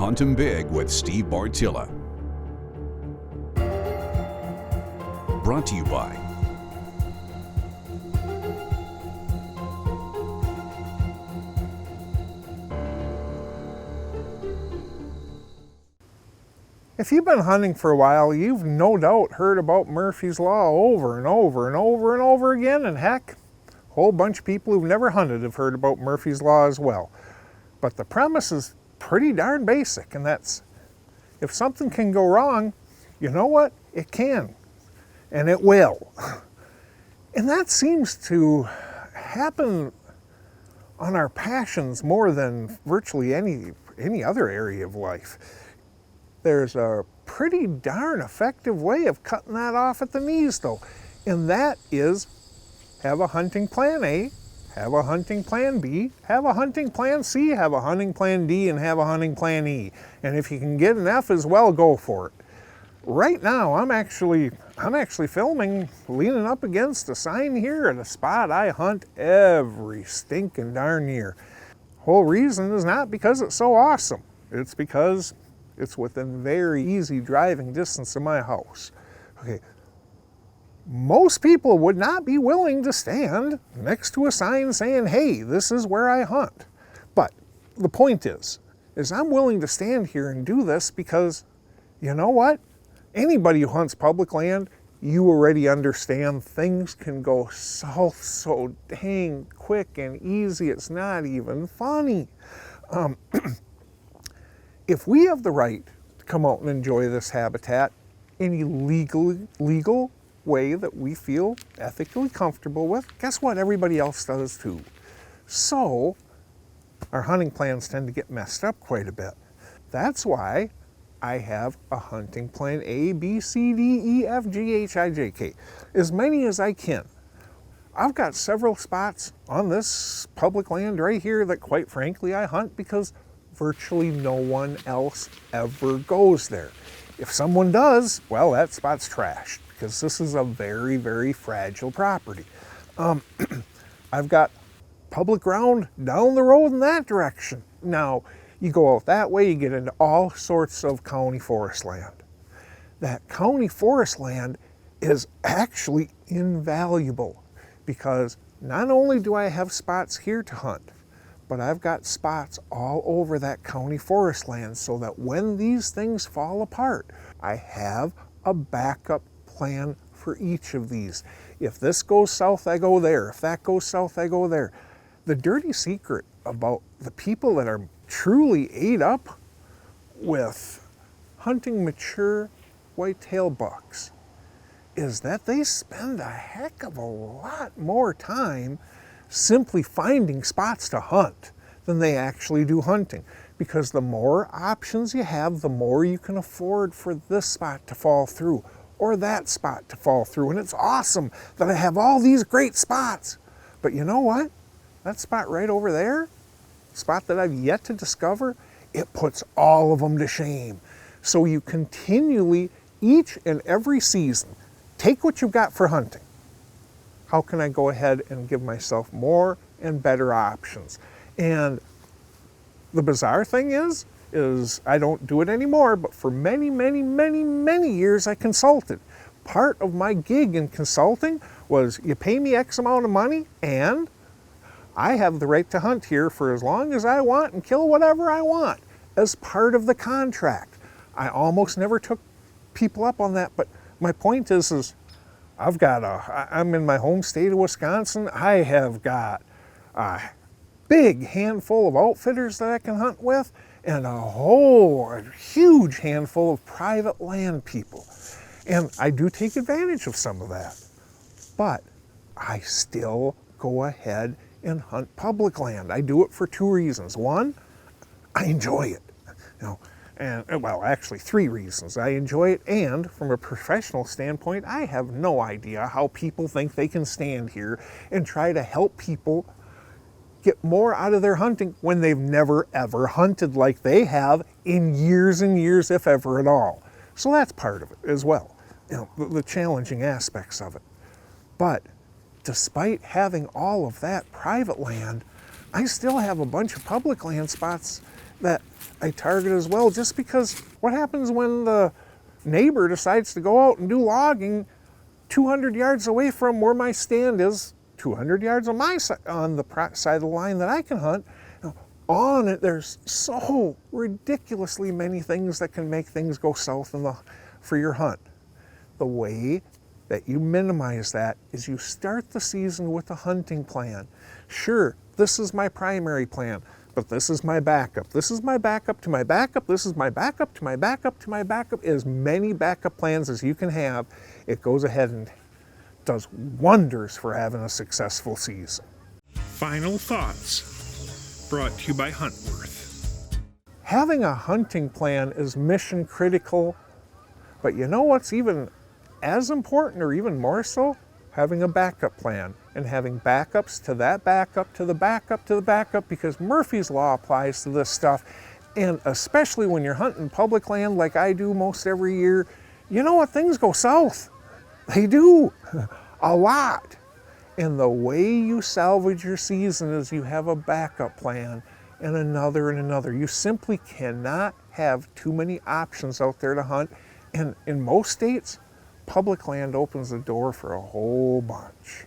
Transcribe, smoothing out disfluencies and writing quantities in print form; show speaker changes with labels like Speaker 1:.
Speaker 1: Hunt 'em Big with Steve Bartylla. Brought to you by
Speaker 2: If you've been hunting for a while, you've no doubt heard about Murphy's Law over and over and over and over again, and heck, a whole bunch of people who've never hunted have heard about Murphy's Law as well. But the premise is pretty darn basic, and that's if something can go wrong, you know what? It can, and it will. And that seems to happen on our passions more than virtually any other area of life. There's a pretty darn effective way of cutting that off at the knees though, and that is have a hunting plan A, have a hunting plan B, have a hunting plan C, have a hunting plan D, and have a hunting plan E. And if you can get an F as well, go for it. Right now, I'm actually filming, leaning up against a sign here at a spot I hunt every stinking darn year. Whole reason is not because it's so awesome. It's because it's within very easy driving distance of my house. Okay. Most people would not be willing to stand next to a sign saying, hey, this is where I hunt. But the point is I'm willing to stand here and do this because, you know what? Anybody who hunts public land, you already understand things can go south so dang quick and easy, it's not even funny. If we have the right to come out and enjoy this habitat in a legal way that we feel ethically comfortable with, guess what? Everybody else does too. So our hunting plans tend to get messed up quite a bit. That's why I have a hunting plan A, B, C, D, E, F, G, H, I, J, K. As many as I can. I've got several spots on this public land right here that quite frankly I hunt because virtually no one else ever goes there. If someone does, well, that spot's trashed because this is a very, very fragile property. I've got public ground down the road in that direction. Now, you go out that way, you get into all sorts of county forest land. That county forest land is actually invaluable because not only do I have spots here to hunt, but I've got spots all over that county forest land so that when these things fall apart, I have a backup plan for each of these. If this goes south, I go there. If that goes south, I go there. The dirty secret about the people that are truly ate up with hunting mature whitetail bucks is that they spend a heck of a lot more time simply finding spots to hunt than they actually do hunting. Because the more options you have, the more you can afford for this spot to fall through or that spot to fall through. And it's awesome that I have all these great spots. But you know what? That spot right over there, spot that I've yet to discover, it puts all of them to shame. So you continually, each and every season, take what you've got for hunting. How can I go ahead and give myself more and better options? And the bizarre thing is I don't do it anymore, but for many, many, many, many years I consulted. Part of my gig in consulting was you pay me X amount of money and I have the right to hunt here for as long as I want and kill whatever I want as part of the contract. I almost never took people up on that, but my point is I'm in my home state of Wisconsin. I have got a big handful of outfitters that I can hunt with and a huge handful of private land people. And I do take advantage of some of that. But I still go ahead and hunt public land. I do it for two reasons. One, I enjoy it. And well, actually 3 reasons. I enjoy it, and from a professional standpoint, I have no idea how people think they can stand here and try to help people get more out of their hunting when they've never ever hunted like they have in years and years, if ever at all. So that's part of it as well, the challenging aspects of it. But despite having all of that private land, I still have a bunch of public land spots that I target as well, just because what happens when the neighbor decides to go out and do logging 200 yards away from where my stand is, 200 yards on my side, on the side of the line that I can hunt. On it, there's so ridiculously many things that can make things go south for your hunt. The way that you minimize that is you start the season with a hunting plan. Sure, this is my primary plan, but this is my backup. This is my backup to my backup. This is my backup to my backup to my backup. As many backup plans as you can have, it goes ahead and does wonders for having a successful season.
Speaker 3: Final thoughts, brought to you by Huntworth.
Speaker 2: Having a hunting plan is mission critical, but you know what's even as important, or even more so? Having a backup plan, and having backups to that backup to the backup to the backup, because Murphy's Law applies to this stuff. And especially when you're hunting public land like I do most every year, you know what, things go south. They do, a lot. And the way you salvage your season is you have a backup plan and another and another. You simply cannot have too many options out there to hunt. And in most states, public land opens the door for a whole bunch.